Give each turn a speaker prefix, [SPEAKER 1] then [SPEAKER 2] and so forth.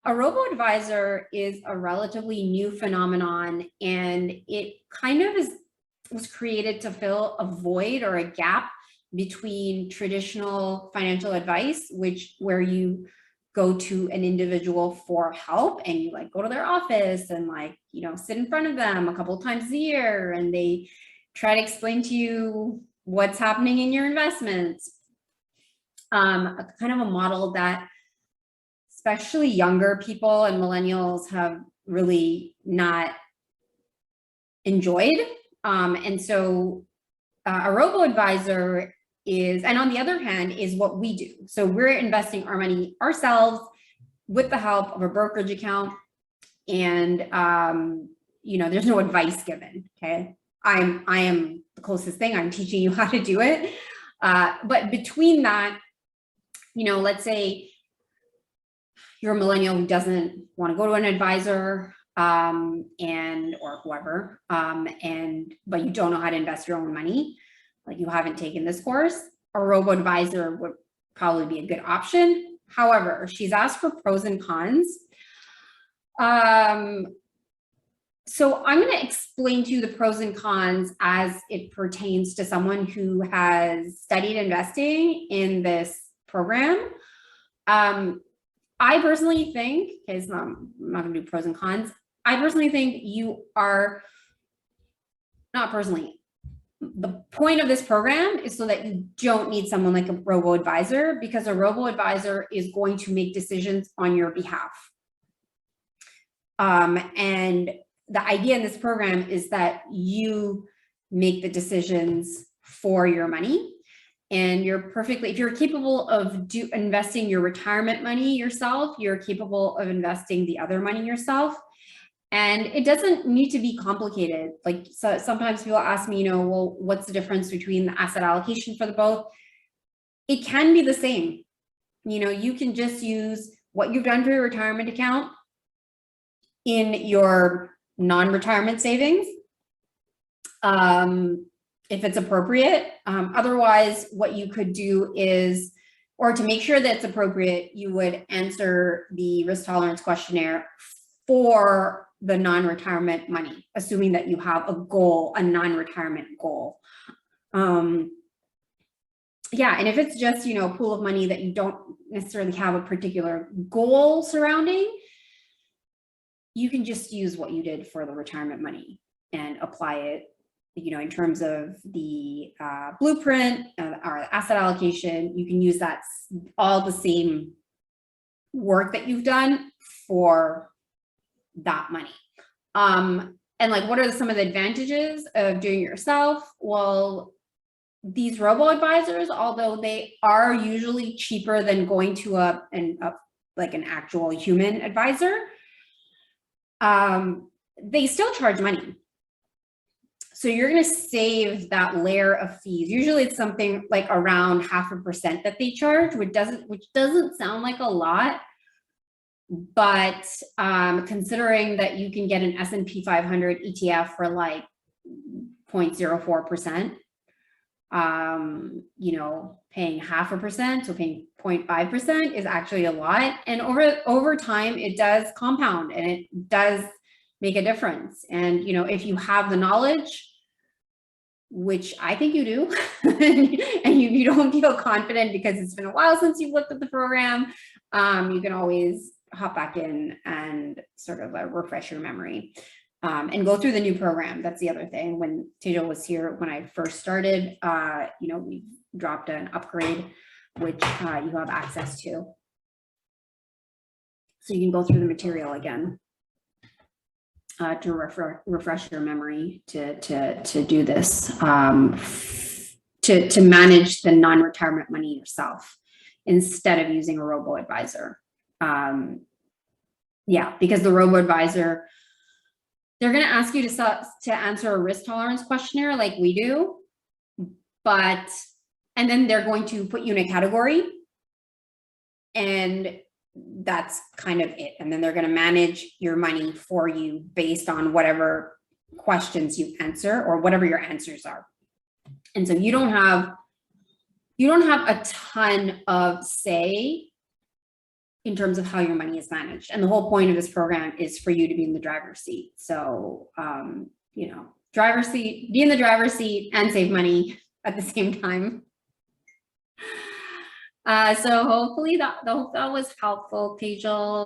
[SPEAKER 1] A robo-advisor is a relatively new phenomenon, and it kind of was created to fill a void or a gap between traditional financial advice, where you go to an individual for help and you go to their office and sit in front of them a couple of times a year, and they try to explain to you what's happening in your investments. A kind of a model that especially younger people and millennials have really not enjoyed. And so a robo-advisor is, and on the other hand, is what we do. So we're investing our money ourselves with the help of a brokerage account. And, there's no advice given, okay? I am the closest thing. I'm teaching you how to do it. But between that, let's say you're a millennial who doesn't want to go to an advisor or whoever, but you don't know how to invest your own money, like you haven't taken this course, a robo-advisor would probably be a good option. However, she's asked for pros and cons. So I'm going to explain to you the pros and cons as it pertains to someone who has studied investing in this program. I personally think, because I'm not going to do pros and cons, I personally think you are, not personally, the point of this program is so that you don't need someone like a robo-advisor, because a robo-advisor is going to make decisions on your behalf. And the idea in this program is that you make the decisions for your money. And if you're capable of investing your retirement money yourself, you're capable of investing the other money yourself. And it doesn't need to be complicated. So sometimes people ask me, well, what's the difference between the asset allocation for the both? It can be the same. You can just use what you've done for your retirement account in your non-retirement savings. If it's appropriate. Otherwise, what you could do is, or to make sure that it's appropriate, you would answer the risk tolerance questionnaire for the non-retirement money, assuming that you have a goal, a non-retirement goal. And if it's just, a pool of money that you don't necessarily have a particular goal surrounding, you can just use what you did for the retirement money and apply it in terms of the blueprint or asset allocation. You can use that, all the same work that you've done for that money. And what are some of the advantages of doing it yourself? Well, these robo-advisors, although they are usually cheaper than going to an actual human advisor, they still charge money. So you're going to save that layer of fees. Usually it's something like around 0.5% that they charge, which doesn't sound like a lot, but considering that you can get an S&P 500 ETF for 0.04%, paying 0.5%, so paying 0.5% is actually a lot. And over time, it does compound and it does make a difference. And, if you have the knowledge, which I think you do, and you don't feel confident because it's been a while since you've looked at the program, you can always hop back in and sort of refresh your memory and go through the new program. That's the other thing. When Tejal was here, when I first started, we dropped an upgrade, which you have access to. So you can go through the material again. To refresh your memory to do this, to manage the non-retirement money yourself instead of using a robo-advisor. Because the robo-advisor, they're going to ask you to answer a risk tolerance questionnaire like we do, and then they're going to put you in a category, and that's kind of it. And then they're going to manage your money for you based on whatever questions you answer or whatever your answers are. And so you don't have a ton of say in terms of how your money is managed. And the whole point of this program is for you to be in the driver's seat. So, you know, driver's seat, be in the driver's seat and save money at the same time. So hopefully that was helpful, Tejal.